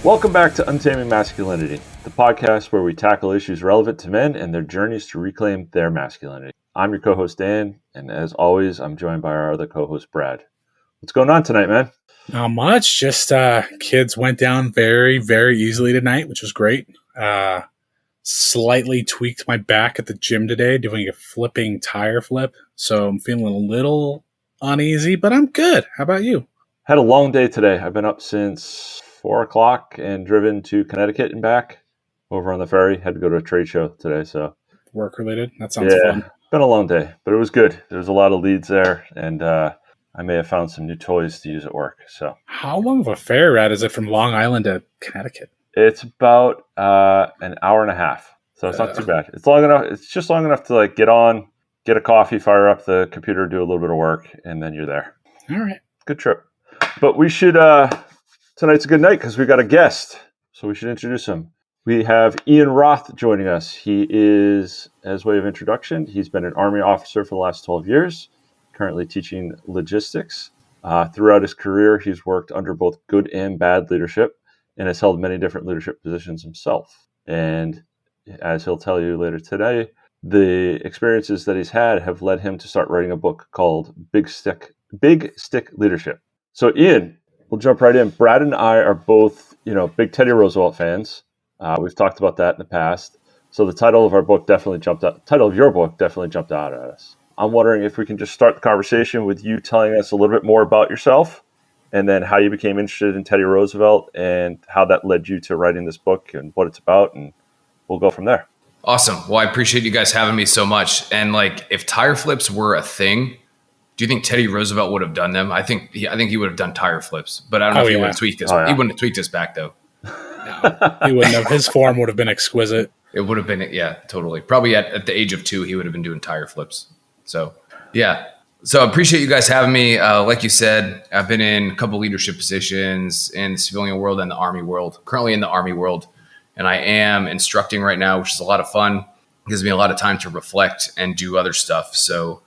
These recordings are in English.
Welcome back to Untaming Masculinity, the podcast where we tackle issues relevant to men and their journeys to reclaim their masculinity. I'm your co-host, Dan, and as always, I'm joined by our other co-host, Brad. What's going on tonight, man? Not much. Just kids went down very, very easily tonight, which was great. Slightly tweaked my back at the gym today doing a flipping tire flip, so I'm feeling a little uneasy, but I'm good. How about you? Had a long day today. I've been up since 4 o'clock and driven to Connecticut and back over on the ferry. Had to go to a trade show today, so Work related? That sounds fun. Been a long day, but it was good. There was a lot of leads there, and I may have found some new toys to use at work. So, how long of a ferry ride is it from Long Island to Connecticut? It's about an hour and a half, so it's not too bad. It's long enough. It's just long enough to like get on, get a coffee, fire up the computer, do a little bit of work, and then you're there. All right, good trip. But we should. Tonight's a good night because we got a guest, so we should introduce him. We have Ian Roth joining us. He is, as way of introduction, he's been an Army officer for the last 12 years, currently teaching logistics. Throughout his career, he's worked under both good and bad leadership and has held many different leadership positions himself. And as he'll tell you later today, the experiences that he's had have led him to start writing a book called Big Stick Leadership. So Ian, we'll jump right in. Brad and I are both, big Teddy Roosevelt fans. We've talked about that in the past. So the title of your book definitely jumped out at us. I'm wondering if we can just start the conversation with you telling us a little bit more about yourself and then how you became interested in Teddy Roosevelt and how that led you to writing this book and what it's about, and we'll go from there. Awesome. Well, I appreciate you guys having me so much. And if tire flips were a thing, do you think Teddy Roosevelt would have done them? I think he would have done tire flips, but I don't know if he would have tweaked his. He wouldn't have tweaked his back though. No, he wouldn't have. His form would have been exquisite. It would have been, yeah, totally. Probably at the age of 2, he would have been doing tire flips. So, yeah. So I appreciate you guys having me. Like you said, I've been in a couple leadership positions in the civilian world and the Army world. Currently in the Army world, and I am instructing right now, which is a lot of fun. It gives me a lot of time to reflect and do other stuff. So,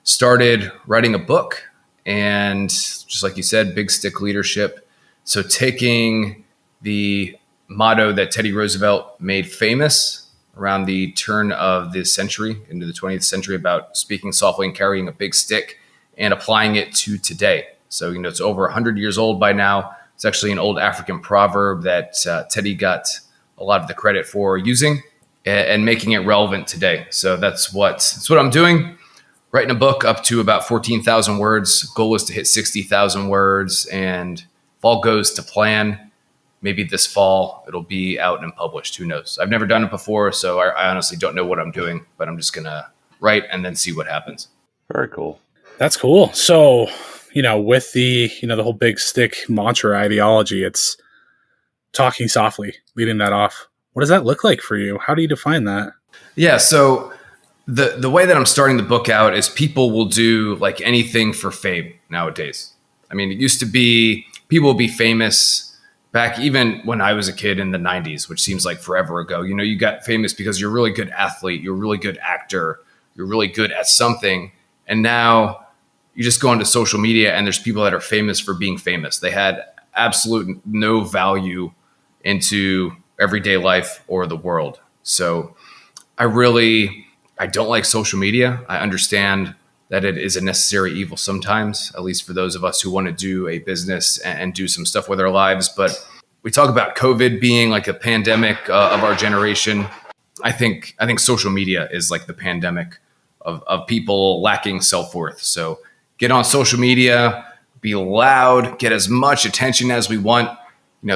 started writing a book, and just like you said, big stick leadership. So taking the motto that Teddy Roosevelt made famous around the turn of the century into the 20th century about speaking softly and carrying a big stick and applying it to today. So, it's over 100 years old by now. It's actually an old African proverb that Teddy got a lot of the credit for using and making it relevant today. So that's what I'm doing. Writing a book up to about 14,000 words. Goal is to hit 60,000 words. And if all goes to plan, maybe this fall it'll be out and published. Who knows? I've never done it before, so I honestly don't know what I'm doing, but I'm just going to write and then see what happens. Very cool. That's cool. So, with the, the whole big stick mantra ideology, it's talking softly, leading that off. What does that look like for you? How do you define that? Yeah, so the way that I'm starting the book out is people will do anything for fame nowadays. I mean, it used to be people would be famous back even when I was a kid in the 90s, which seems like forever ago. You got famous because you're a really good athlete, you're a really good actor, you're really good at something. And now you just go onto social media and there's people that are famous for being famous. They had absolute no value into everyday life or the world. So I don't like social media. I understand that it is a necessary evil sometimes, at least for those of us who want to do a business and do some stuff with our lives. But we talk about COVID being like a pandemic of our generation. I think social media is like the pandemic of people lacking self-worth. So get on social media, be loud, get as much attention as we want,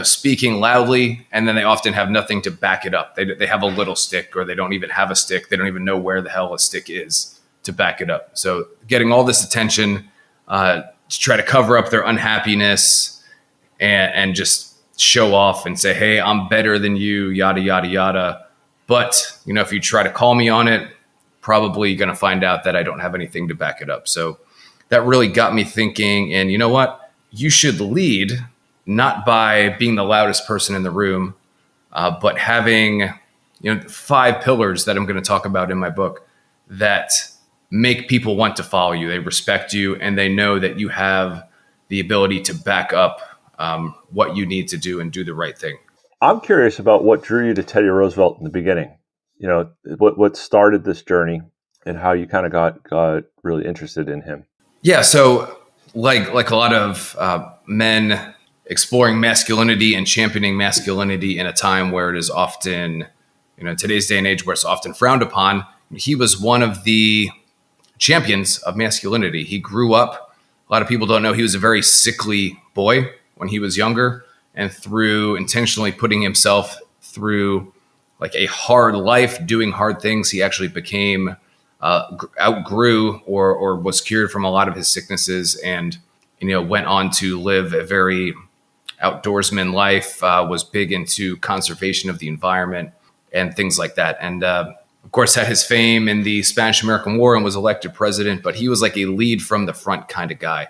speaking loudly, and then they often have nothing to back it up. They have a little stick, or they don't even have a stick. They don't even know where the hell a stick is to back it up. So getting all this attention to try to cover up their unhappiness and just show off and say, hey, I'm better than you, yada, yada, yada. But, if you try to call me on it, probably going to find out that I don't have anything to back it up. So that really got me thinking, and you know what? You should lead not by being the loudest person in the room, but having 5 pillars that I'm going to talk about in my book that make people want to follow you. They respect you, and they know that you have the ability to back up what you need to do and do the right thing. I'm curious about what drew you to Teddy Roosevelt in the beginning. You know, what started this journey and how you kind of got really interested in him. Yeah, so like a lot of men exploring masculinity and championing masculinity in a time where it is often, in today's day and age where it's often frowned upon, he was one of the champions of masculinity. He grew up, a lot of people don't know, he was a very sickly boy when he was younger, and through intentionally putting himself through like a hard life, doing hard things, he actually became outgrew or was cured from a lot of his sicknesses, and went on to live a very outdoorsman life. Was big into conservation of the environment and things like that, and of course had his fame in the Spanish-American War and was elected president. But he was like a lead from the front kind of guy.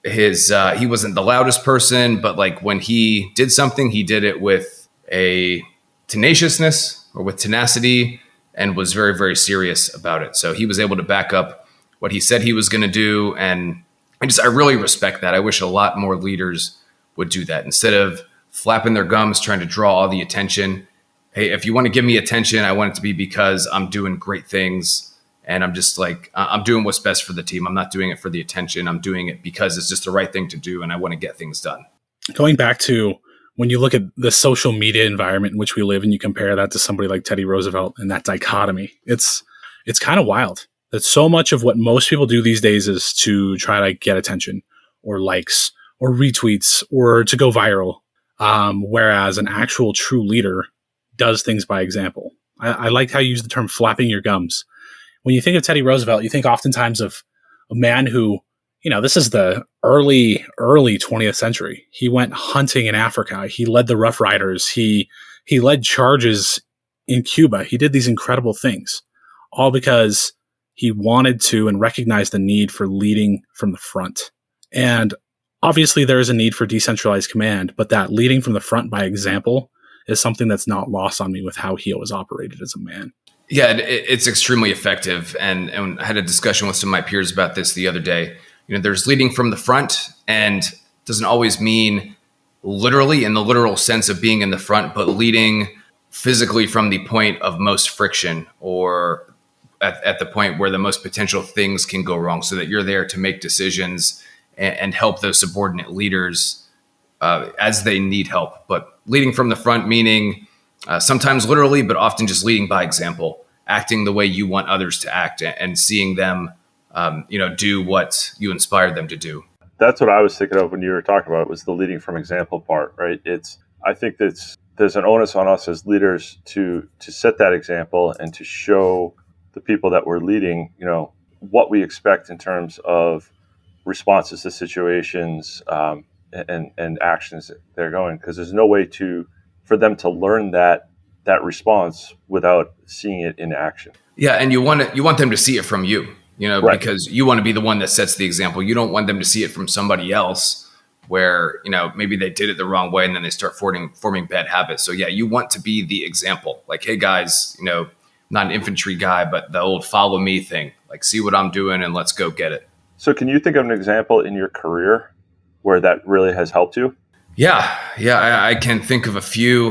He wasn't the loudest person, but like when he did something, he did it with a tenaciousness or with tenacity, and was very, very serious about it. So he was able to back up what he said he was going to do. And I really respect that. I wish a lot more leaders would do that instead of flapping their gums, trying to draw all the attention. Hey, if you want to give me attention, I want it to be because I'm doing great things. And I'm just like, I'm doing what's best for the team. I'm not doing it for the attention. I'm doing it because it's just the right thing to do. And I want to get things done. Going back to when you look at the social media environment in which we live and you compare that to somebody like Teddy Roosevelt and that dichotomy, it's kind of wild that so much of what most people do these days is to try to get attention or likes or retweets or to go viral. Whereas an actual true leader does things by example. I like how you use the term flapping your gums. When you think of Teddy Roosevelt, you think oftentimes of a man who, this is the early 20th century. He went hunting in Africa. He led the Rough Riders. He led charges in Cuba. He did these incredible things, all because he wanted to and recognized the need for leading from the front. And obviously there is a need for decentralized command, but that leading from the front by example is something that's not lost on me with how he always operated as a man. Yeah, it's extremely effective. And I had a discussion with some of my peers about this the other day. There's leading from the front, and doesn't always mean literally in the literal sense of being in the front, but leading physically from the point of most friction, or at the point where the most potential things can go wrong, so that you're there to make decisions and help those subordinate leaders as they need help. But leading from the front, meaning sometimes literally, but often just leading by example, acting the way you want others to act, and seeing them do what you inspired them to do. That's what I was thinking of when you were talking about it, was the leading from example part, right? I think there's an onus on us as leaders to set that example and to show the people that we're leading, what we expect in terms of responses to situations and actions that they're going, because there's no way for them to learn that response without seeing it in action. Yeah, and you want them to see it from you. Right. Because you want to be the one that sets the example. You don't want them to see it from somebody else where, maybe they did it the wrong way and then they start forming bad habits. So yeah, you want to be the example. Like, hey guys, not an infantry guy, but the old follow me thing. Like, see what I'm doing and let's go get it. So can you think of an example in your career where that really has helped you? Yeah. I can think of a few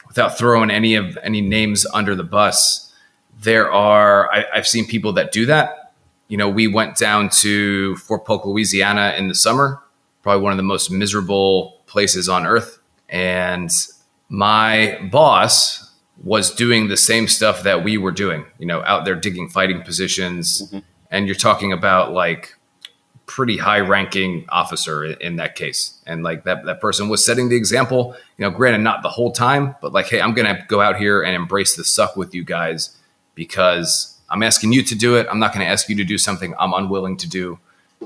without throwing any names under the bus. I've seen people that do that. We went down to Fort Polk, Louisiana in the summer, probably one of the most miserable places on earth. And my boss was doing the same stuff that we were doing, out there digging fighting positions. Mm-hmm. And you're talking about like pretty high ranking officer in that case. And like that person was setting the example, granted not the whole time, but like, hey, I'm going to go out here and embrace the suck with you guys, because I'm asking you to do it. I'm not going to ask you to do something I'm unwilling to do.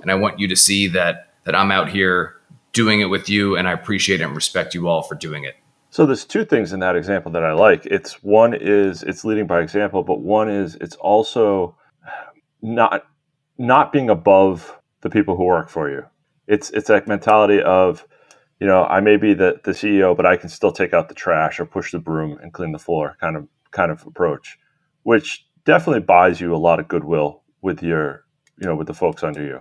And I want you to see that I'm out here doing it with you, and I appreciate and respect you all for doing it. So there's two things in that example that I like. One is it's leading by example, but one is it's also not being above the people who work for you. It's that mentality of, I may be the CEO, but I can still take out the trash or push the broom and clean the floor kind of approach, which definitely buys you a lot of goodwill with with the folks under you.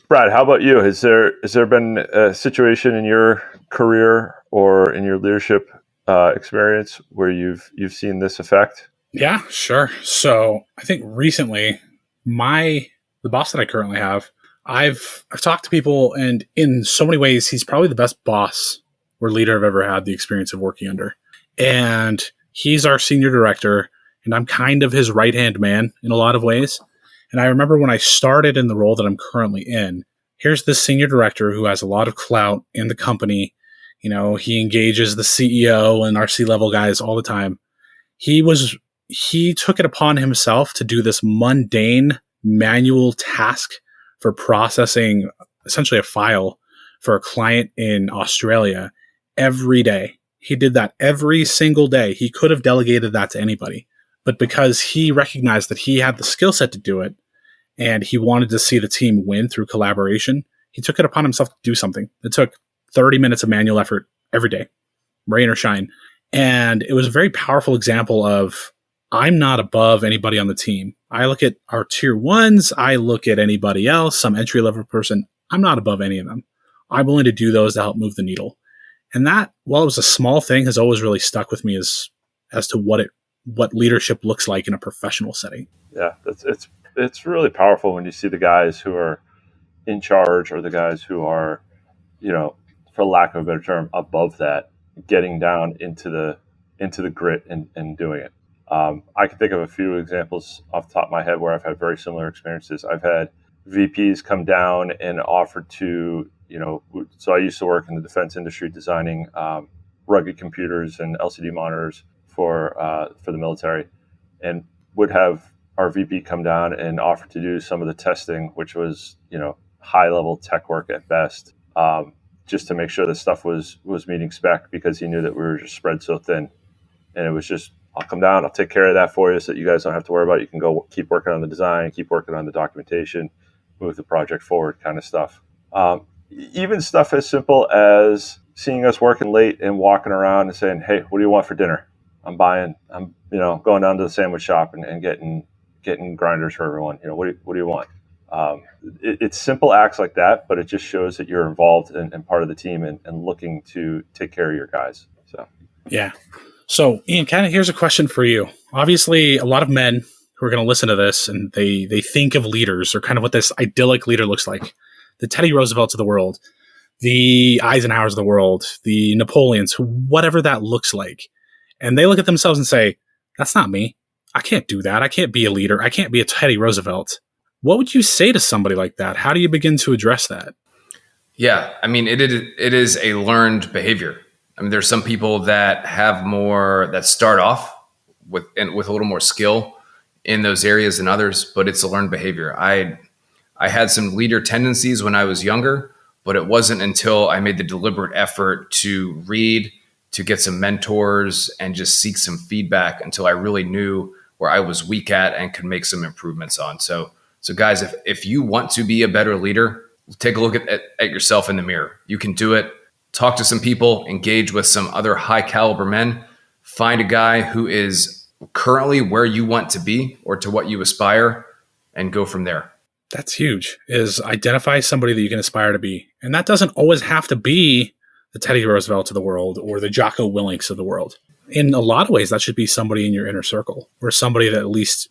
Brad, how about you? Has there been a situation in your career or in your leadership experience where you've seen this effect? Yeah, sure. So I think recently, the boss that I currently have, I've talked to people, and in so many ways, he's probably the best boss or leader I've ever had the experience of working under. And he's our senior director, and I'm kind of his right hand man in a lot of ways. And I remember when I started in the role that I'm currently in, here's this senior director who has a lot of clout in the company. You know, he engages the CEO and our C-level guys all the time. He took it upon himself to do this mundane manual task for processing essentially a file for a client in Australia every day. He did that every single day. He could have delegated that to anybody, but because he recognized that he had the skill set to do it and he wanted to see the team win through collaboration, he took it upon himself to do something. It took 30 minutes of manual effort every day, rain or shine. And it was a very powerful example of I'm not above anybody on the team. I look at our tier ones. I look at anybody else, some entry level person. I'm not above any of them. I'm willing to do those to help move the needle. And that, while it was a small thing, has always really stuck with me as to what leadership looks like in a professional setting. Yeah, it's really powerful when you see the guys who are in charge or the guys who are, for lack of a better term, above that, getting down into the grit and doing it. I can think of a few examples off the top of my head where I've had very similar experiences. I've had VPs come down and offer to, so I used to work in the defense industry designing rugged computers and LCD monitors for the military, and would have our VP come down and offer to do some of the testing, which was, high level tech work at best, just to make sure that stuff was meeting spec, because he knew that we were just spread so thin. And it was just, I'll come down, I'll take care of that for you so that you guys don't have to worry about it. You can go keep working on the design, keep working on the documentation, move the project forward kind of stuff. Even stuff as simple as seeing us working late and walking around and saying, hey, what do you want for dinner? I'm going down to the sandwich shop and getting grinders for everyone. What do you want? It's simple acts like that, but it just shows that you're involved and part of the team and looking to take care of your guys. So, yeah. So, Ian, kind of here's a question for you. Obviously, a lot of men who are going to listen to this and they think of leaders or kind of what this idyllic leader looks like. The Teddy Roosevelts of the world, the Eisenhowers of the world, the Napoleons, whatever that looks like. And they look at themselves and say, that's not me. I can't do that. I can't be a leader. I can't be a Teddy Roosevelt. What would you say to somebody like that? How do you begin to address that? Yeah, I mean, it is a learned behavior. I mean, there's some people that that start off with a little more skill in those areas than others, but it's a learned behavior. I had some leader tendencies when I was younger, but it wasn't until I made the deliberate effort to read, to get some mentors and just seek some feedback until I really knew where I was weak at and could make some improvements on. So guys, if you want to be a better leader, take a look at yourself in the mirror. You can do it. Talk to some people, engage with some other high caliber men, find a guy who is currently where you want to be or to what you aspire, and go from there. That's huge, is identify somebody that you can aspire to be. And that doesn't always have to be the Teddy Roosevelts of the world or the Jocko Willinks of the world. In a lot of ways, that should be somebody in your inner circle or somebody that at least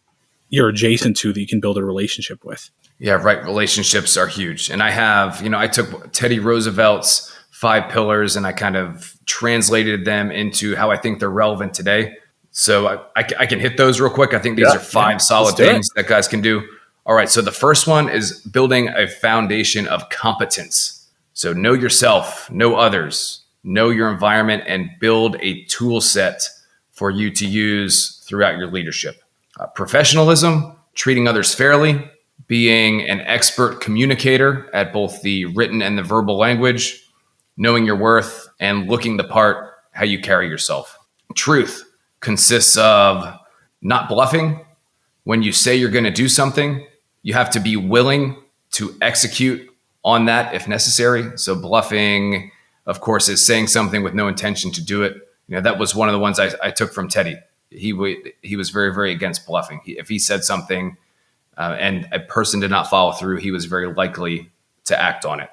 you're adjacent to that you can build a relationship with. Yeah, right. Relationships are huge. And I took Teddy Roosevelt's 5 pillars and I kind of translated them into how I think they're relevant today. So I can hit those real quick. I think these are 5 solid things that guys can do. All right. So the first one is building a foundation of competence. So know yourself, know others, know your environment, and build a tool set for you to use throughout your leadership. Professionalism, treating others fairly, being an expert communicator at both the written and the verbal language, knowing your worth, and looking the part, how you carry yourself. Truth consists of not bluffing. When you say you're going to do something, you have to be willing to execute on that if necessary. So bluffing, of course, is saying something with no intention to do it. That was one of the ones I took from Teddy. He was very, very against bluffing. If he said something and a person did not follow through, he was very likely to act on it.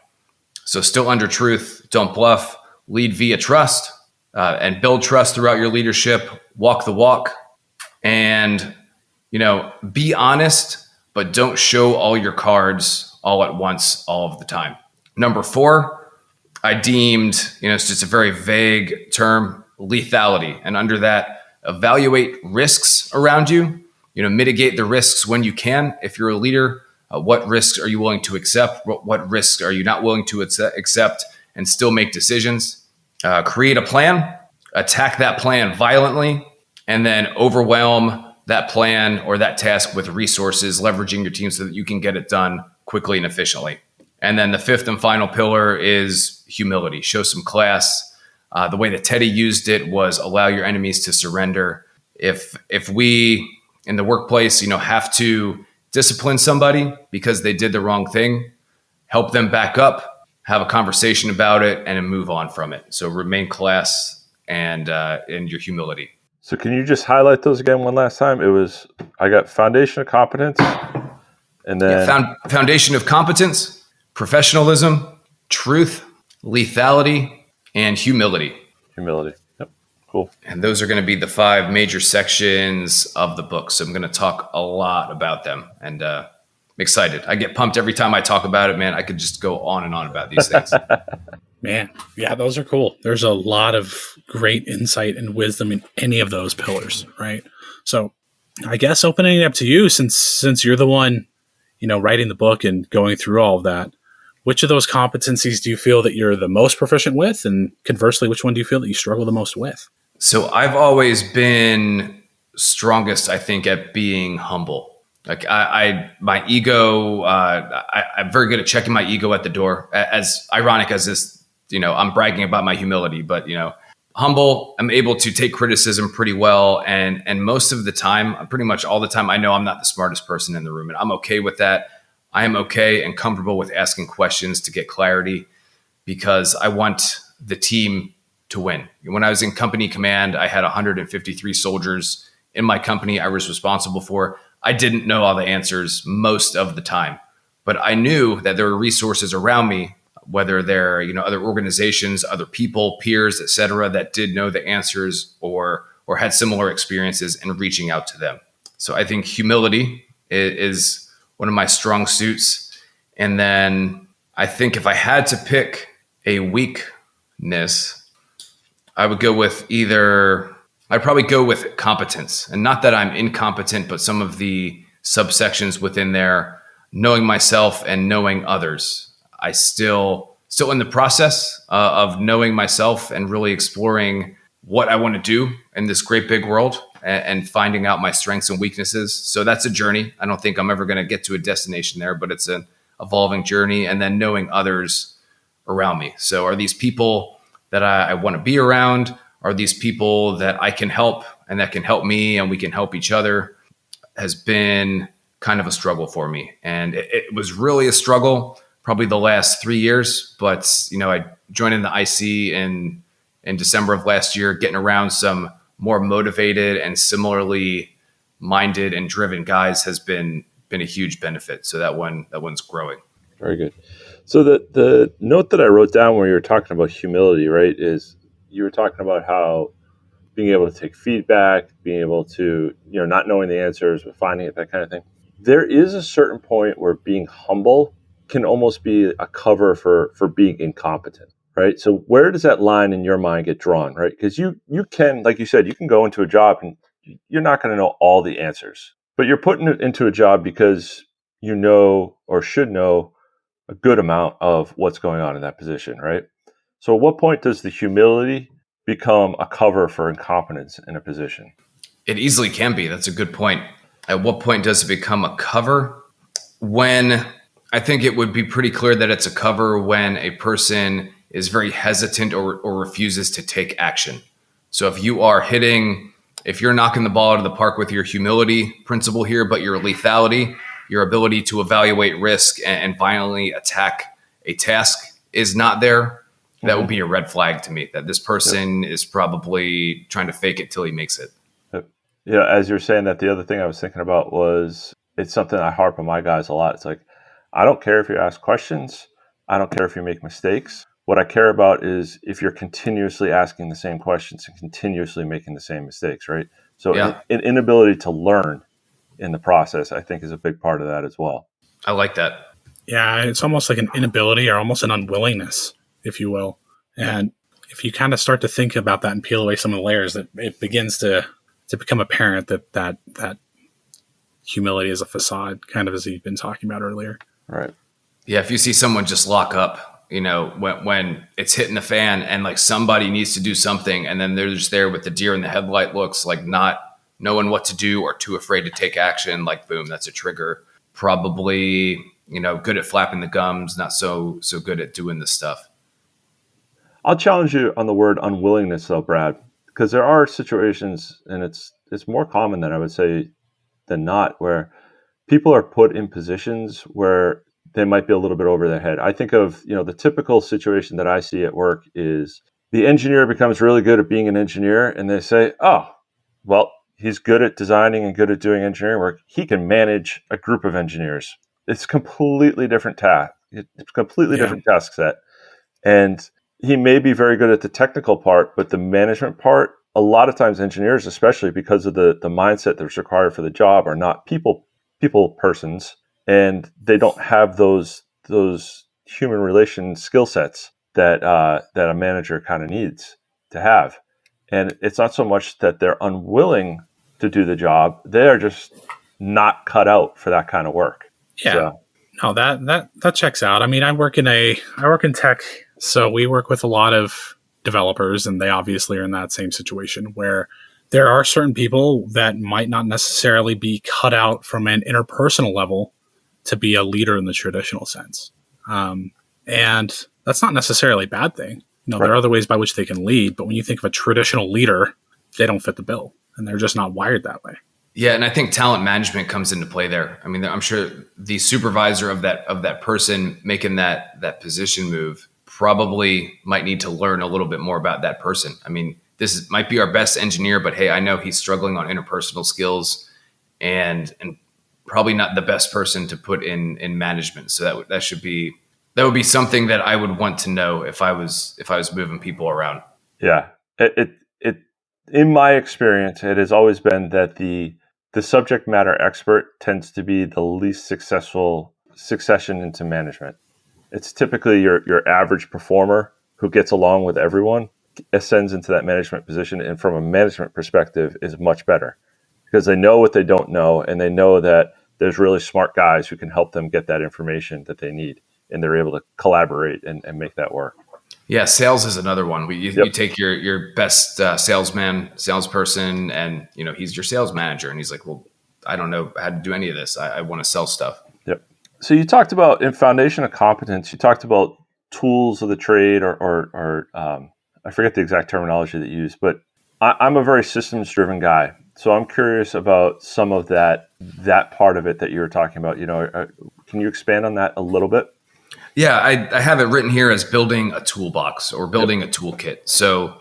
So still under truth, don't bluff, lead via trust, and build trust throughout your leadership, walk the walk, and, be honest, but don't show all your cards all at once, all of the time. Number 4, I deemed, it's just a very vague term, lethality. And under that, evaluate risks around you, mitigate the risks when you can. If you're a leader, what risks are you willing to accept? What risks are you not willing to accept and still make decisions? Create a plan, attack that plan violently, and then overwhelm that plan or that task with resources, leveraging your team so that you can get it done quickly and efficiently. And then the 5th and final pillar is humility. Show some class. The way that Teddy used it was allow your enemies to surrender. If we in the workplace, have to discipline somebody because they did the wrong thing, help them back up, have a conversation about it, and then move on from it. So remain class and your humility. So can you just highlight those again one last time? I got foundation of competence, and then foundation of competence, professionalism, truth, lethality, and humility. Humility. Yep. Cool. And those are going to be the 5 major sections of the book. So I'm going to talk a lot about them, and I'm excited. I get pumped every time I talk about it, man. I could just go on and on about these things. Man, yeah, those are cool. There's a lot of great insight and wisdom in any of those pillars, right? So I guess opening it up to you, since you're the one, writing the book and going through all of that, which of those competencies do you feel that you're the most proficient with? And conversely, which one do you feel that you struggle the most with? So I've always been strongest, I think, at being humble. Like my ego, I'm very good at checking my ego at the door. As ironic as this, I'm bragging about my humility, but humble. I'm able to take criticism pretty well, and most of the time, pretty much all the time, I know I'm not the smartest person in the room, and I'm okay with that. I am okay and comfortable with asking questions to get clarity because I want the team to win. When I was in company command, I had 153 soldiers in my company I was responsible for. I didn't know all the answers most of the time, but I knew that there were resources around me, whether they're, other organizations, other people, peers, et cetera, that did know the answers or had similar experiences and reaching out to them. So I think humility is one of my strong suits. And then I think if I had to pick a weakness, I'd probably go with competence. And not that I'm incompetent, but some of the subsections within there, knowing myself and knowing others. I still in the process of knowing myself and really exploring what I want to do in this great big world and finding out my strengths and weaknesses. So that's a journey. I don't think I'm ever going to get to a destination there, but it's an evolving journey. And then knowing others around me. So are these people that I want to be around? Are these people that I can help and that can help me and we can help each other? Has been kind of a struggle for me. And it was really a struggle probably the last 3 years. But, I joined in the IC in December of last year, getting around some more motivated and similarly minded and driven guys has been a huge benefit. So that one's growing. Very good. So the note that I wrote down where you were talking about humility, right, is you were talking about how being able to take feedback, being able to, not knowing the answers, but finding it, that kind of thing. There is a certain point where being humble can almost be a cover for being incompetent, right? So where does that line in your mind get drawn, right? Because you can, like you said, you can go into a job and you're not going to know all the answers, but you're putting it into a job because you know or should know a good amount of what's going on in that position, right? So at what point does the humility become a cover for incompetence in a position? It easily can be. That's a good point. At what point does it become a cover? When I think it would be pretty clear that it's a cover when a person is very hesitant or refuses to take action. So if you're knocking the ball out of the park with your humility principle here, but your lethality, your ability to evaluate risk and violently attack a task is not there, that would be a red flag to me, that this person is probably trying to fake it till he makes it. Yeah, as you're saying that, the other thing I was thinking about was, it's something I harp on my guys a lot. It's like, I don't care if you ask questions. I don't care if you make mistakes. What I care about is if you're continuously asking the same questions and continuously making the same mistakes, right? So Yeah, an inability to learn in the process, I think, is a big part of that as well. I like that. Yeah, it's almost like an inability or almost an unwillingness, if you will. And if you kind of start to think about that and peel away some of the layers, it begins to become apparent that humility is a facade, kind of as you've been talking about earlier. Right. Yeah, if you see someone just lock up, when it's hitting the fan and like somebody needs to do something, and then they're just there with the deer in the headlight looks, like not knowing what to do or too afraid to take action, like boom, that's a trigger. Probably, good at flapping the gums, not so good at doing this stuff. I'll challenge you on the word unwillingness, though, Brad, because there are situations, and it's more common than I would say than not, where people are put in positions where they might be a little bit over their head. I think of, the typical situation that I see at work is the engineer becomes really good at being an engineer, and they say, oh, well, he's good at designing and good at doing engineering work. He can manage a group of engineers. It's completely different task. It's completely different task set. And he may be very good at the technical part, but the management part, a lot of times engineers, especially because of the mindset that's required for the job, are not people persons, and they don't have those human relation skill sets that a manager kind of needs to have. And it's not so much that they're unwilling to do the job; they are just not cut out for that kind of work. Yeah, So, no, that checks out. I mean, I work in tech, so we work with a lot of developers, and they obviously are in that same situation where there are certain people that might not necessarily be cut out from an interpersonal level to be a leader in the traditional sense. And that's not necessarily a bad thing. right. There are other ways by which they can lead, but when you think of a traditional leader, they don't fit the bill, and they're just not wired that way. Yeah, and I think talent management comes into play there. I mean, I'm sure the supervisor of that person making that position move probably might need to learn a little bit more about that person. I mean, might be our best engineer, but hey, I know he's struggling on interpersonal skills and probably not the best person to put in management. So that would be something that I would want to know if I was moving people around. Yeah, it in my experience, it has always been that the subject matter expert tends to be the least successful succession into management. It's typically your average performer who gets along with everyone, ascends into that management position, and from a management perspective is much better because they know what they don't know, and they know that there's really smart guys who can help them get that information that they need, and they're able to collaborate and make that work. Yeah, sales is another one. You take your best salesperson, and he's your sales manager, and he's like, well, I don't know how to do any of this. I want to sell stuff. Yep. So you talked about in Foundation of Competence, you talked about tools of the trade, or I forget the exact terminology that you use, but I'm a very systems-driven guy. So I'm curious about some of that part of it that you were talking about. Can you expand on that a little bit? Yeah, I have it written here as building a toolbox or building a toolkit. So,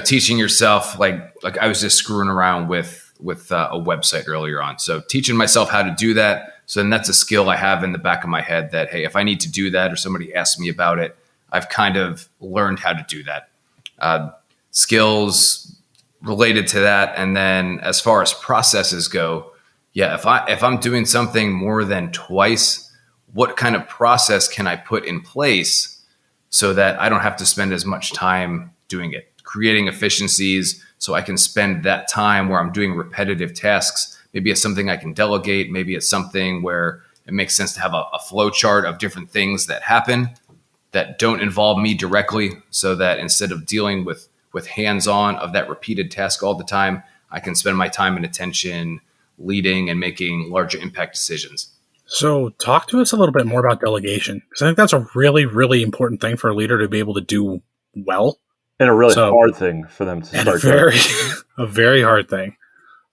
teaching yourself, like I was just screwing around with a website earlier on. So teaching myself how to do that. So then that's a skill I have in the back of my head that, hey, if I need to do that or somebody asks me about it, I've kind of learned how to do that. Skills related to that. And then as far as processes go, yeah, if I'm doing something more than twice, what kind of process can I put in place so that I don't have to spend as much time doing it, creating efficiencies so I can spend that time where I'm doing repetitive tasks. Maybe it's something I can delegate. Maybe it's something where it makes sense to have a flow chart of different things that happen that don't involve me directly, so that instead of dealing with hands-on of that repeated task all the time, I can spend my time and attention leading and making larger impact decisions. So talk to us a little bit more about delegation, because I think that's a really, really important thing for a leader to be able to do well. And a really hard thing for them to start doing. A very hard thing.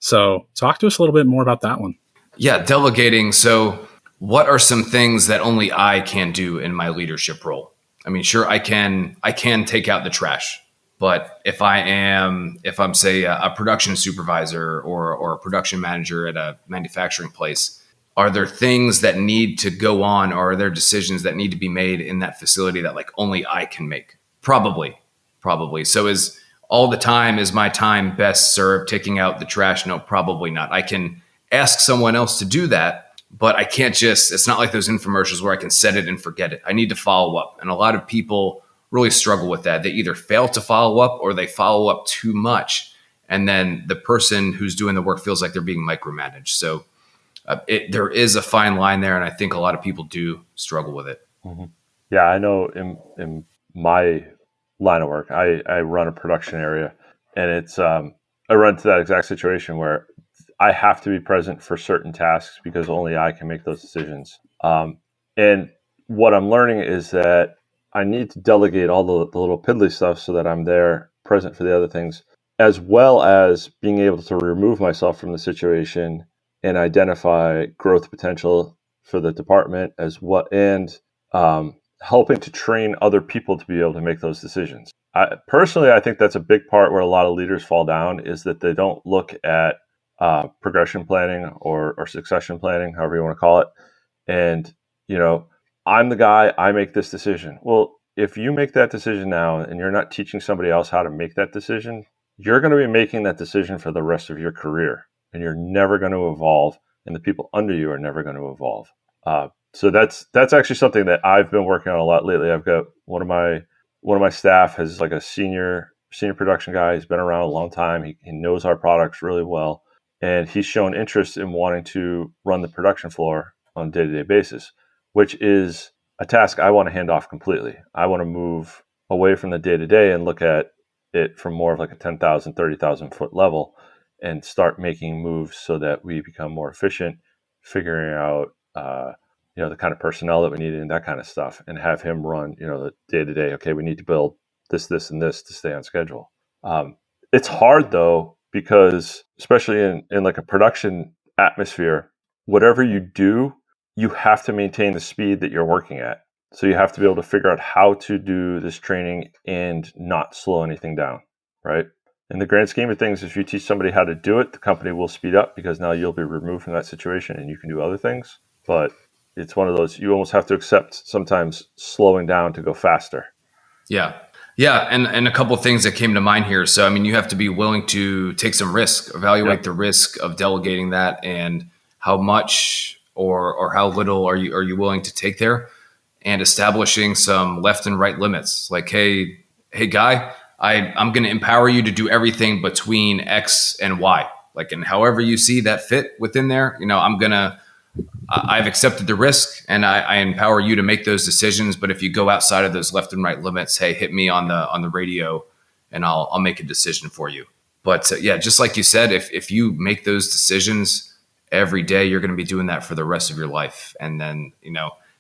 So talk to us a little bit more about that one. Yeah, delegating. So what are some things that only I can do in my leadership role? I mean, sure, I can take out the trash. But if I'm say a production supervisor or a production manager at a manufacturing place, are there things that need to go on, or are there decisions that need to be made in that facility that like only I can make? Probably. So is my time best served taking out the trash? No, probably not. I can ask someone else to do that, but I can't it's not like those infomercials where I can set it and forget it. I need to follow up. And a lot of people really struggle with that. They either fail to follow up or they follow up too much. And then the person who's doing the work feels like they're being micromanaged. So there is a fine line there. And I think a lot of people do struggle with it. Mm-hmm. Yeah, I know in my line of work, I run a production area, and it's I run into that exact situation where I have to be present for certain tasks because only I can make those decisions. And what I'm learning is that I need to delegate all the little piddly stuff so that I'm there present for the other things, as well as being able to remove myself from the situation and identify growth potential for the department and helping to train other people to be able to make those decisions. Personally, I think that's a big part where a lot of leaders fall down, is that they don't look at progression planning or succession planning, however you want to call it. And, I'm the guy, I make this decision. Well, if you make that decision now and you're not teaching somebody else how to make that decision, you're going to be making that decision for the rest of your career, and you're never going to evolve, and the people under you are never going to evolve. So that's actually something that I've been working on a lot lately. I've got one of my staff has like a senior production guy. He's been around a long time. He knows our products really well, and he's shown interest in wanting to run the production floor on a day-to-day basis, which is a task I want to hand off completely. I want to move away from the day-to-day and look at it from more of like a 10,000, 30,000 foot level and start making moves so that we become more efficient, figuring out the kind of personnel that we need and that kind of stuff, and have him run, the day-to-day. Okay, we need to build this, and this to stay on schedule. It's hard though, because especially in like a production atmosphere, whatever you do, you have to maintain the speed that you're working at. So you have to be able to figure out how to do this training and not slow anything down, right? In the grand scheme of things, if you teach somebody how to do it, the company will speed up because now you'll be removed from that situation and you can do other things. But it's one of those, you almost have to accept sometimes slowing down to go faster. Yeah. And a couple of things that came to mind here. So, you have to be willing to take some risk, evaluate the risk of delegating that, and how much or how little are you willing to take there, and establishing some left and right limits. Like, hey guy, I'm going to empower you to do everything between X and Y. Like, and however you see that fit within there, I've accepted the risk and I empower you to make those decisions. But if you go outside of those left and right limits, hey, hit me on the radio and I'll make a decision for you. But just like you said, if you make those decisions every day, you're going to be doing that for the rest of your life. And then,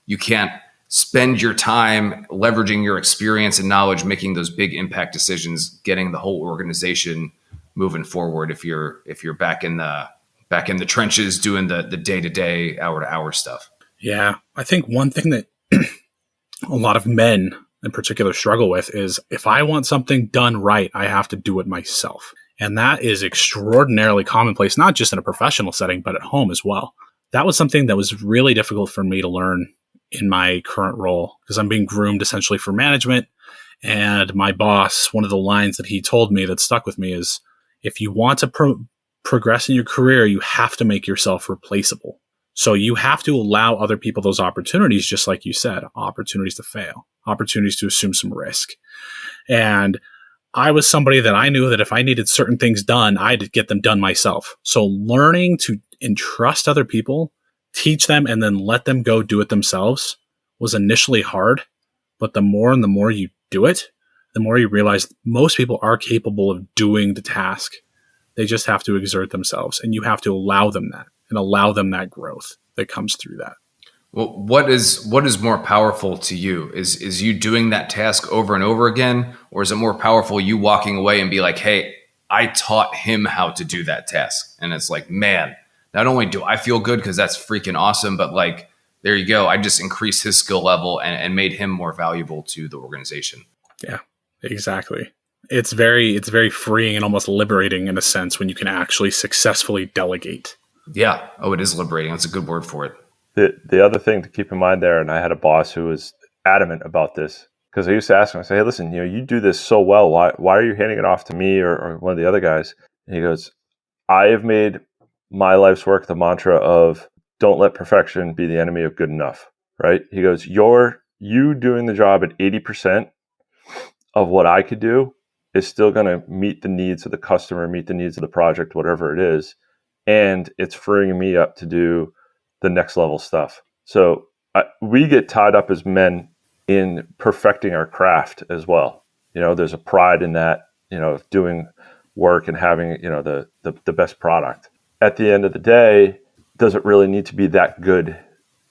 you can't spend your time leveraging your experience and knowledge, making those big impact decisions, getting the whole organization moving forward if you're back in the trenches doing the day-to-day, hour-to-hour stuff. Yeah. I think one thing that a lot of men in particular struggle with is, if I want something done right, I have to do it myself. And that is extraordinarily commonplace, not just in a professional setting, but at home as well. That was something that was really difficult for me to learn in my current role, because I'm being groomed essentially for management. And my boss, one of the lines that he told me that stuck with me is, if you want to progress in your career, you have to make yourself replaceable. So you have to allow other people those opportunities, just like you said, opportunities to fail, opportunities to assume some risk. And I was somebody that I knew that if I needed certain things done, I'd get them done myself. So learning to entrust other people, teach them, and then let them go do it themselves was initially hard. But the more and the more you do it, the more you realize most people are capable of doing the task. They just have to exert themselves, and you have to allow them that, and allow them that growth that comes through that. Well, what is more powerful to you? Is you doing that task over and over again, or is it more powerful you walking away and be like, hey, I taught him how to do that task? And it's like, man, not only do I feel good because that's freaking awesome, but like, there you go. I just increased his skill level and made him more valuable to the organization. Yeah, exactly. It's very freeing and almost liberating in a sense when you can actually successfully delegate. Yeah. Oh, it is liberating. That's a good word for it. The other thing to keep in mind there, and I had a boss who was adamant about this, because I used to ask him, I say, hey, listen, you do this so well. Why are you handing it off to me or one of the other guys? And he goes, I have made my life's work the mantra of don't let perfection be the enemy of good enough, right? He goes, you doing the job at 80% of what I could do is still going to meet the needs of the customer, meet the needs of the project, whatever it is. And it's freeing me up to do the next level stuff. So we get tied up as men in perfecting our craft as well. There's a pride in that, of doing work and having, the best product. At the end of the day, does it really need to be that good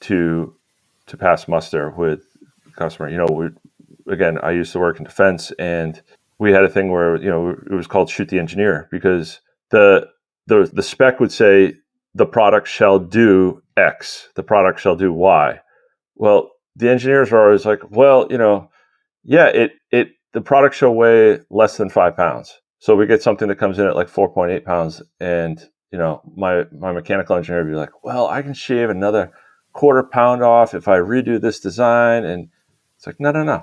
to pass muster with the customer? Again, I used to work in defense, and we had a thing where it was called shoot the engineer, because the spec would say the product shall do X, the product shall do Y. Well, the engineers are always like, well, the product shall weigh less than 5 pounds. So we get something that comes in at like 4.8 pounds, and my mechanical engineer would be like, well, I can shave another quarter pound off if I redo this design, and it's like, no.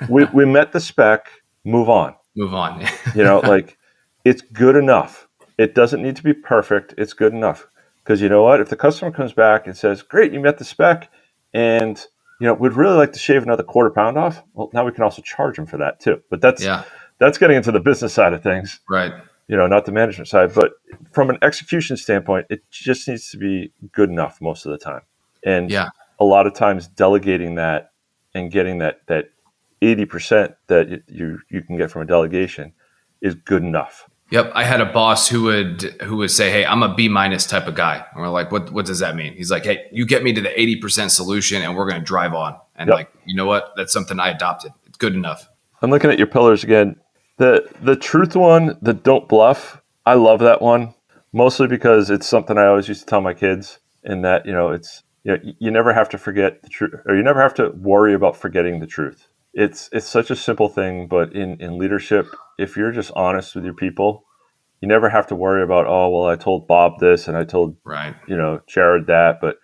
we met the spec, move on. Move on. Like, it's good enough. It doesn't need to be perfect. It's good enough. Because you know what? If the customer comes back and says, great, you met the spec, and we'd really like to shave another quarter pound off, well, now we can also charge them for that too. But that's getting into the business side of things. Right. Not the management side. But from an execution standpoint, it just needs to be good enough most of the time. And a lot of times delegating that and getting that 80% that you can get from a delegation is good enough. Yep. I had a boss who would say, hey, I'm a B- type of guy. And we're like, what does that mean? He's like, hey, you get me to the 80% solution and we're going to drive on. And like, you know what? That's something I adopted. It's good enough. I'm looking at your pillars again. The truth one, the don't bluff. I love that one, mostly because it's something I always used to tell my kids, in that, it's, you never have to forget the truth, or you never have to worry about forgetting the truth. It's such a simple thing, but in leadership, if you're just honest with your people, you never have to worry about, oh, well, I told Bob this and I told, Jared that. But,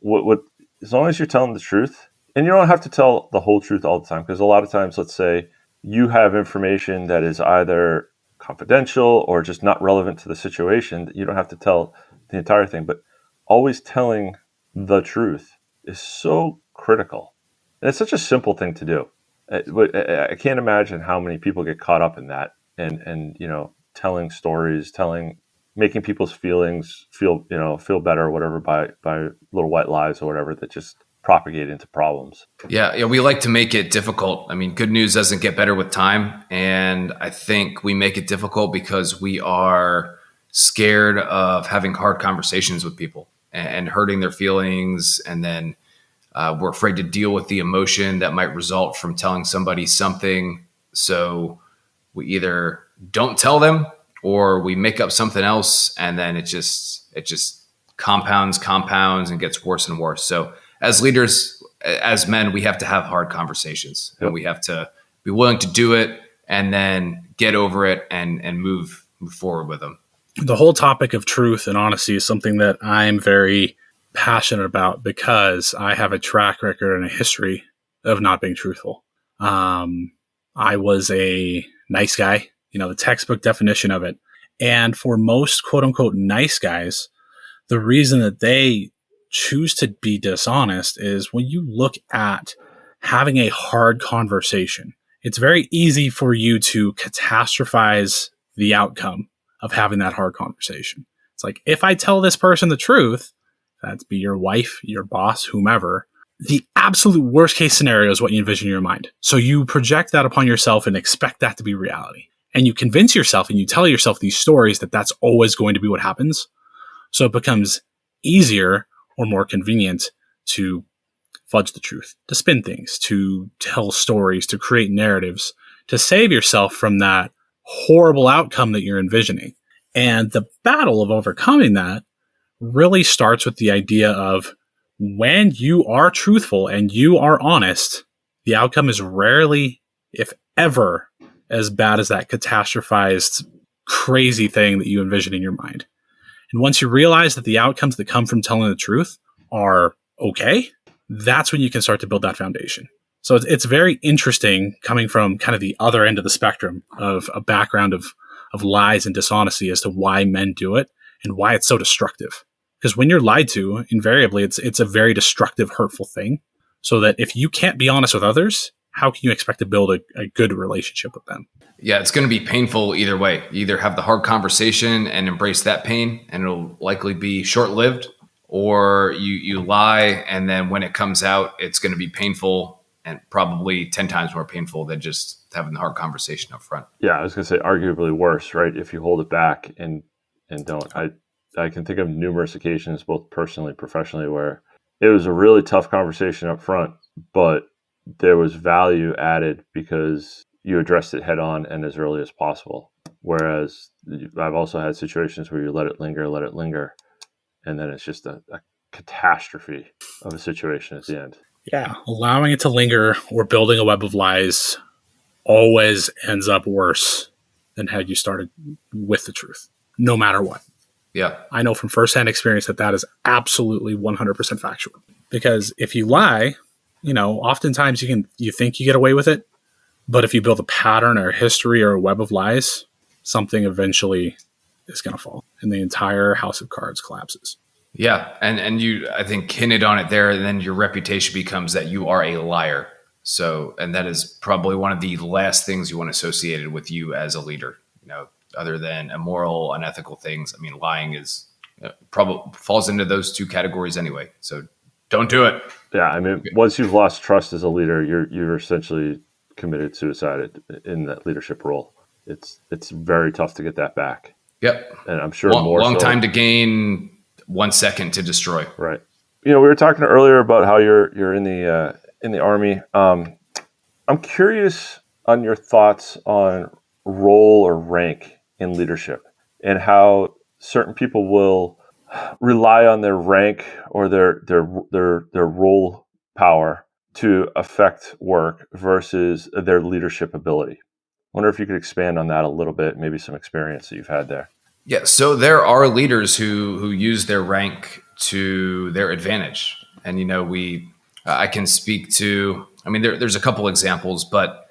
what as long as you're telling the truth, and you don't have to tell the whole truth all the time, because a lot of times, let's say you have information that is either confidential or just not relevant to the situation, that you don't have to tell the entire thing. But always telling the truth is so critical. And it's such a simple thing to do. I can't imagine how many people get caught up in that, and telling stories, making people's feelings feel better or whatever by little white lies or whatever that just propagate into problems. Yeah, we like to make it difficult. I mean, good news doesn't get better with time, and I think we make it difficult because we are scared of having hard conversations with people and hurting their feelings, and then we're afraid to deal with the emotion that might result from telling somebody something. So we either don't tell them or we make up something else, and then it just compounds and gets worse and worse. So as leaders, as men, we have to have hard conversations, and we have to be willing to do it and then get over it and move forward with them. The whole topic of truth and honesty is something that I'm very passionate about, because I have a track record and a history of not being truthful. I was a nice guy, the textbook definition of it. And for most quote unquote nice guys, the reason that they choose to be dishonest is when you look at having a hard conversation, it's very easy for you to catastrophize the outcome of having that hard conversation. It's like, if I tell this person the truth, that'd be your wife, your boss, whomever, the absolute worst case scenario is what you envision in your mind. So you project that upon yourself and expect that to be reality. And you convince yourself and you tell yourself these stories that that's always going to be what happens. So it becomes easier or more convenient to fudge the truth, to spin things, to tell stories, to create narratives, to save yourself from that horrible outcome that you're envisioning. And the battle of overcoming that really starts with the idea of, when you are truthful and you are honest, the outcome is rarely, if ever, as bad as that catastrophized, crazy thing that you envision in your mind. And once you realize that the outcomes that come from telling the truth are okay, that's when you can start to build that foundation. So it's very interesting coming from kind of the other end of the spectrum of a background of lies and dishonesty as to why men do it and why it's so destructive. Because when you're lied to, invariably, it's a very destructive, hurtful thing. So that if you can't be honest with others, how can you expect to build a good relationship with them? Yeah, it's going to be painful either way. You either have the hard conversation and embrace that pain, and it'll likely be short-lived, or you lie, and then when it comes out, it's going to be painful and probably 10 times more painful than just having the hard conversation up front. Yeah, I was going to say arguably worse, right? If you hold it back and don't. I can think of numerous occasions, both personally and professionally, where it was a really tough conversation up front, but there was value added because you addressed it head on and as early as possible. Whereas I've also had situations where you let it linger, and then it's just a catastrophe of a situation at the end. Yeah, allowing it to linger or building a web of lies always ends up worse than had you started with the truth, no matter what. Yeah. I know from firsthand experience that is absolutely 100% factual. Because if you lie, oftentimes you think you get away with it, but if you build a pattern or a history or a web of lies, something eventually is going to fall and the entire house of cards collapses. Yeah. And you, I think, hinted on it there, and then your reputation becomes that you are a liar. So, and that is probably one of the last things you want associated with you as a leader, other than immoral, unethical things. I mean, lying is probably falls into those two categories anyway. So don't do it. Yeah. I mean, once you've lost trust as a leader, you're essentially committed suicide in that leadership role. It's very tough to get that back. Yep. And I'm sure long time to gain, 1 second to destroy. Right. We were talking earlier about how you're in the Army. I'm curious on your thoughts on role or rank in leadership and how certain people will rely on their rank or their role power to affect work versus their leadership ability. I wonder if you could expand on that a little bit, maybe some experience that you've had there. Yeah, so there are leaders who use their rank to their advantage. And, I can speak to, there's a couple examples, but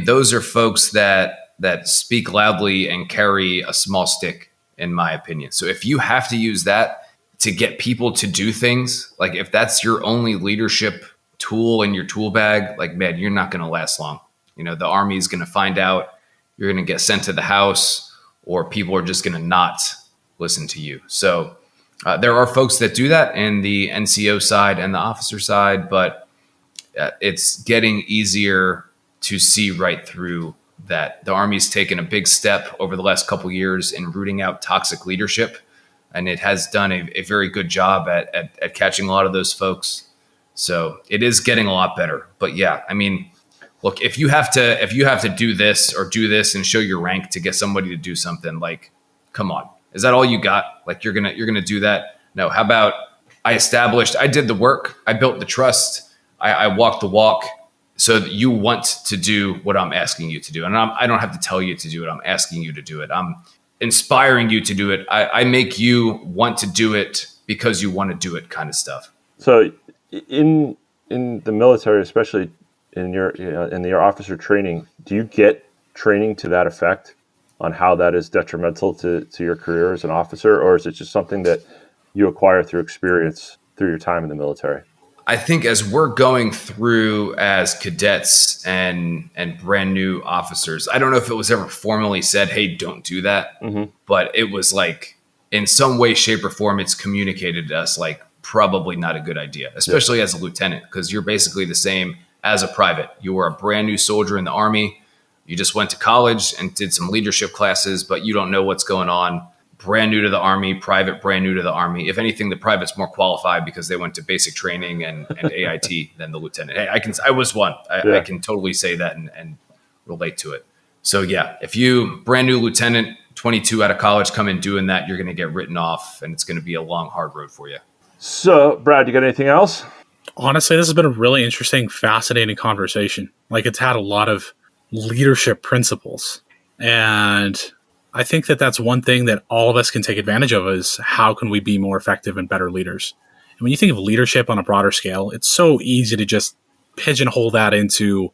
those are folks that speak loudly and carry a small stick, in my opinion. So if you have to use that to get people to do things, like if that's your only leadership tool in your tool bag, like, man, you're not going to last long. The Army is going to find out, you're going to get sent to the house, or people are just going to not listen to you. So there are folks that do that in the NCO side and the officer side, but it's getting easier to see right through that. The Army's taken a big step over the last couple of years in rooting out toxic leadership, and it has done a very good job at catching a lot of those folks. So it is getting a lot better. But yeah, look, if you have to do this or do this and show your rank to get somebody to do something, like, come on, is that all you got? Like, you're gonna do that? No. How about I did the work, I built the trust, I walked the walk, so that you want to do what I'm asking you to do, and I don't have to tell you to do it. I'm asking you to do it. I'm inspiring you to do it. I make you want to do it because you want to do it, kind of stuff. So in the military, especially in your officer training, do you get training to that effect on how that is detrimental to your career as an officer, or is it just something that you acquire through experience through your time in the military? I think as we're going through as cadets and brand new officers, I don't know if it was ever formally said, hey, don't do that. Mm-hmm. But it was like, in some way, shape, or form, it's communicated to us like probably not a good idea, especially as a lieutenant, because you're basically the same as a private. You were a brand new soldier in the Army. You just went to college and did some leadership classes, but you don't know what's going on. Brand new to the Army, private, brand new to the Army. If anything, the private's more qualified because they went to basic training and AIT than the lieutenant. Hey, I was one. I can totally say that and relate to it. So yeah, if you brand new lieutenant, 22 out of college, come in doing that, you're going to get written off, and it's going to be a long, hard road for you. So, Brad, you got anything else? Honestly, this has been a really interesting, fascinating conversation. Like, it's had a lot of leadership principles. And I think that that's one thing that all of us can take advantage of is how can we be more effective and better leaders? And when you think of leadership on a broader scale, it's so easy to just pigeonhole that into,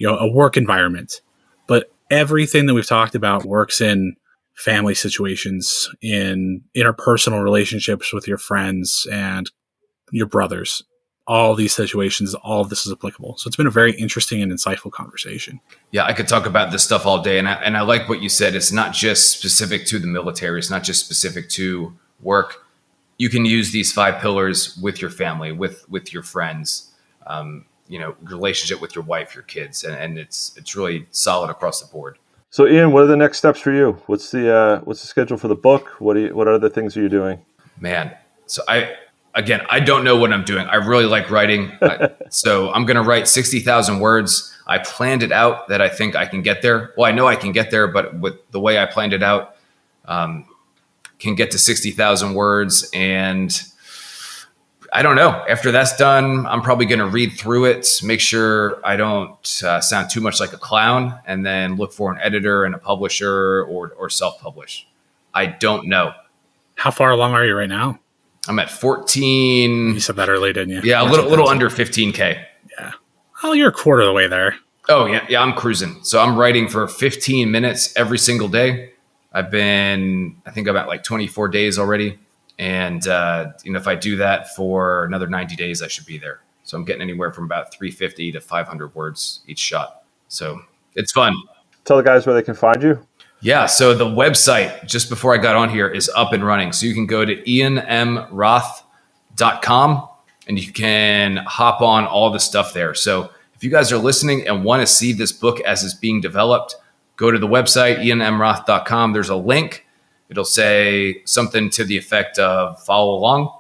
a work environment. But everything that we've talked about works in family situations, in interpersonal relationships with your friends and your brothers. All these situations, all of this is applicable. So it's been a very interesting and insightful conversation. Yeah, I could talk about this stuff all day. And I like what you said. It's not just specific to the military. It's not just specific to work. You can use these 5 pillars with your family, with your friends, relationship with your wife, your kids. And it's really solid across the board. So Ian, what are the next steps for you? What's the schedule for the book? What other things are you doing? Man, so I don't know what I'm doing. I really like writing. So I'm going to write 60,000 words. I planned it out that I think I can get there. Well, I know I can get there, but with the way I planned it out, can get to 60,000 words. And I don't know. After that's done, I'm probably going to read through it, make sure I don't sound too much like a clown, and then look for an editor and a publisher or self-publish. I don't know. How far along are you right now? I'm at 14. You said that earlier, didn't you? Yeah, a little under 15K. Yeah. Oh, you're a quarter of the way there. Oh, yeah, I'm cruising. So I'm writing for 15 minutes every single day. I think I'm at like 24 days already. And, if I do that for another 90 days, I should be there. So I'm getting anywhere from about 350 to 500 words each shot. So it's fun. Tell the guys where they can find you. Yeah. So the website, just before I got on here, is up and running. So you can go to ianmroth.com and you can hop on all the stuff there. So if you guys are listening and want to see this book as it's being developed, go to the website, ianmroth.com. There's a link. It'll say something to the effect of follow along.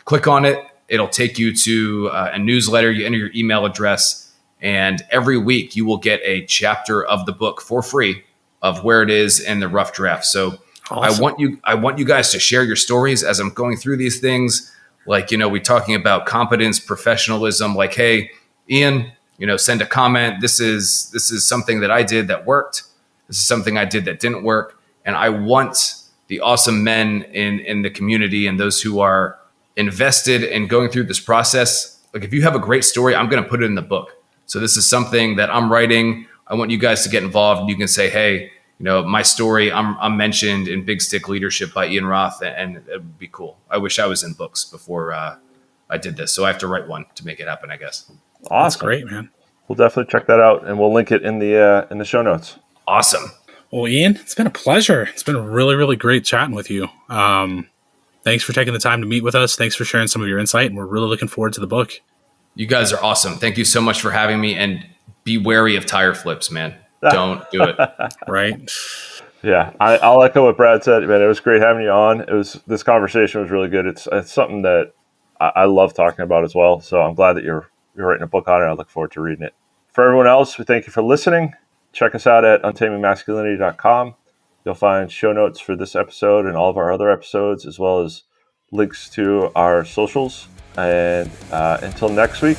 Click on it. It'll take you to a newsletter. You enter your email address, and every week you will get a chapter of the book for free of where it is in the rough draft. So awesome. I want you guys to share your stories as I'm going through these things. Like, we're talking about competence, professionalism, like, hey, Ian, send a comment. This is something that I did that worked. This is something I did that didn't work. And I want the awesome men in the community and those who are invested in going through this process. Like, if you have a great story, I'm going to put it in the book. So this is something that I'm writing. I want you guys to get involved, and you can say, hey, my story, I'm mentioned in Big Stick Leadership by Ian Roth, and it would be cool. I wish I was in books before I did this. So I have to write one to make it happen, I guess. Awesome. That's great, man. We'll definitely check that out, and we'll link it in the show notes. Awesome. Well, Ian, it's been a pleasure. It's been really, really great chatting with you. Thanks for taking the time to meet with us. Thanks for sharing some of your insight, and we're really looking forward to the book. You guys are awesome. Thank you so much for having me, and be wary of tire flips, man. Don't do it. Right? Yeah, I'll echo what Brad said. Man, it was great having you on. This conversation was really good. It's something that I love talking about as well. So I'm glad that you're writing a book on it. I look forward to reading it. For everyone else, we thank you for listening. Check us out at untamingmasculinity.com. You'll find show notes for this episode and all of our other episodes, as well as links to our socials. And until next week,